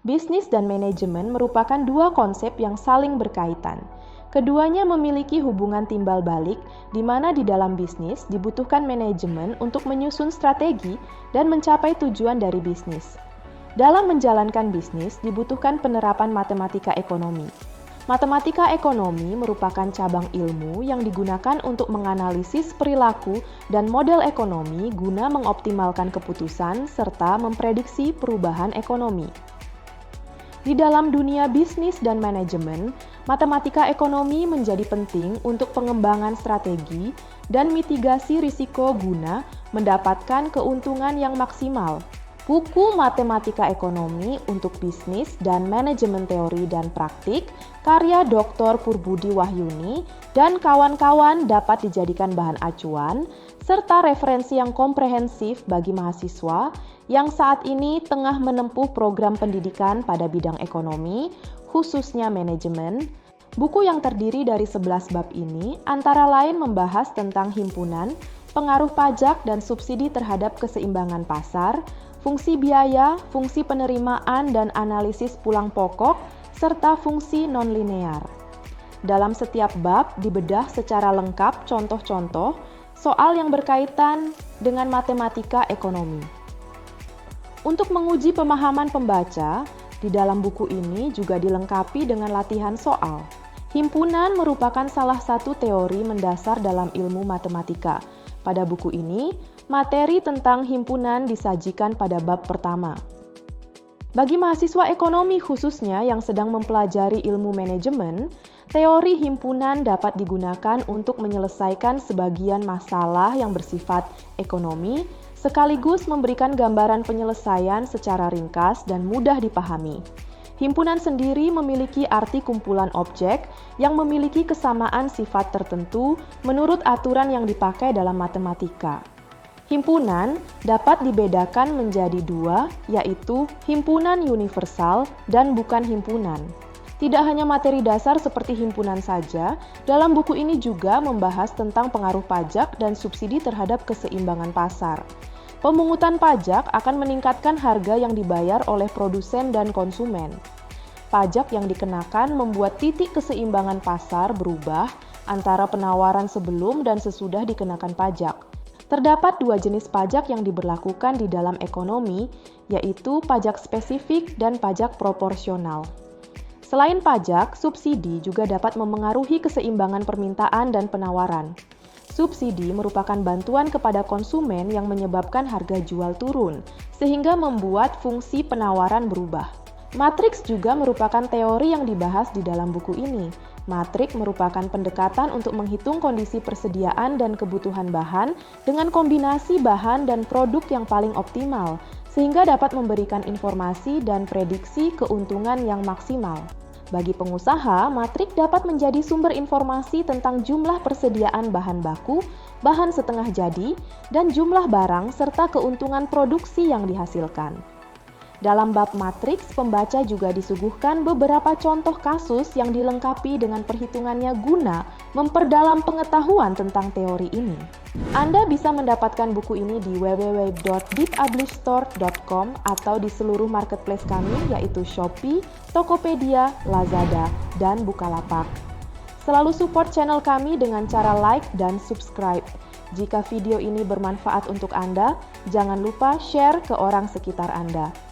Bisnis dan manajemen merupakan dua konsep yang saling berkaitan. Keduanya memiliki hubungan timbal balik, di mana di dalam bisnis dibutuhkan manajemen untuk menyusun strategi dan mencapai tujuan dari bisnis. Dalam menjalankan bisnis dibutuhkan penerapan matematika ekonomi. Matematika ekonomi merupakan cabang ilmu yang digunakan untuk menganalisis perilaku dan model ekonomi guna mengoptimalkan keputusan serta memprediksi perubahan ekonomi. Di dalam dunia bisnis dan manajemen, matematika ekonomi menjadi penting untuk pengembangan strategi dan mitigasi risiko guna mendapatkan keuntungan yang maksimal. Buku Matematika Ekonomi untuk Bisnis dan Manajemen Teori dan Praktik karya Dr. Purbudi Wahyuni dan kawan-kawan dapat dijadikan bahan acuan serta referensi yang komprehensif bagi mahasiswa yang saat ini tengah menempuh program pendidikan pada bidang ekonomi, khususnya manajemen. Buku yang terdiri dari 11 bab ini antara lain membahas tentang himpunan, pengaruh pajak dan subsidi terhadap keseimbangan pasar, fungsi biaya, fungsi penerimaan dan analisis pulang pokok, serta fungsi nonlinear. Dalam setiap bab dibedah secara lengkap contoh-contoh soal yang berkaitan dengan matematika ekonomi. Untuk menguji pemahaman pembaca, di dalam buku ini juga dilengkapi dengan latihan soal. Himpunan merupakan salah satu teori mendasar dalam ilmu matematika. Pada buku ini, materi tentang himpunan disajikan pada bab pertama. Bagi mahasiswa ekonomi khususnya yang sedang mempelajari ilmu manajemen, teori himpunan dapat digunakan untuk menyelesaikan sebagian masalah yang bersifat ekonomi, sekaligus memberikan gambaran penyelesaian secara ringkas dan mudah dipahami. Himpunan sendiri memiliki arti kumpulan objek yang memiliki kesamaan sifat tertentu menurut aturan yang dipakai dalam matematika. Himpunan dapat dibedakan menjadi dua, yaitu himpunan universal dan bukan himpunan. Tidak hanya materi dasar seperti himpunan saja, dalam buku ini juga membahas tentang pengaruh pajak dan subsidi terhadap keseimbangan pasar. Pemungutan pajak akan meningkatkan harga yang dibayar oleh produsen dan konsumen. Pajak yang dikenakan membuat titik keseimbangan pasar berubah antara penawaran sebelum dan sesudah dikenakan pajak. Terdapat dua jenis pajak yang diberlakukan di dalam ekonomi, yaitu pajak spesifik dan pajak proporsional. Selain pajak, subsidi juga dapat memengaruhi keseimbangan permintaan dan penawaran. Subsidi merupakan bantuan kepada konsumen yang menyebabkan harga jual turun, sehingga membuat fungsi penawaran berubah. Matriks juga merupakan teori yang dibahas di dalam buku ini. Matrik merupakan pendekatan untuk menghitung kondisi persediaan dan kebutuhan bahan dengan kombinasi bahan dan produk yang paling optimal, sehingga dapat memberikan informasi dan prediksi keuntungan yang maksimal. Bagi pengusaha, matrik dapat menjadi sumber informasi tentang jumlah persediaan bahan baku, bahan setengah jadi, dan jumlah barang serta keuntungan produksi yang dihasilkan. Dalam bab matriks, pembaca juga disuguhkan beberapa contoh kasus yang dilengkapi dengan perhitungannya guna memperdalam pengetahuan tentang teori ini. Anda bisa mendapatkan buku ini di www.deepublishstore.com atau di seluruh marketplace kami yaitu Shopee, Tokopedia, Lazada, dan Bukalapak. Selalu support channel kami dengan cara like dan subscribe. Jika video ini bermanfaat untuk Anda, jangan lupa share ke orang sekitar Anda.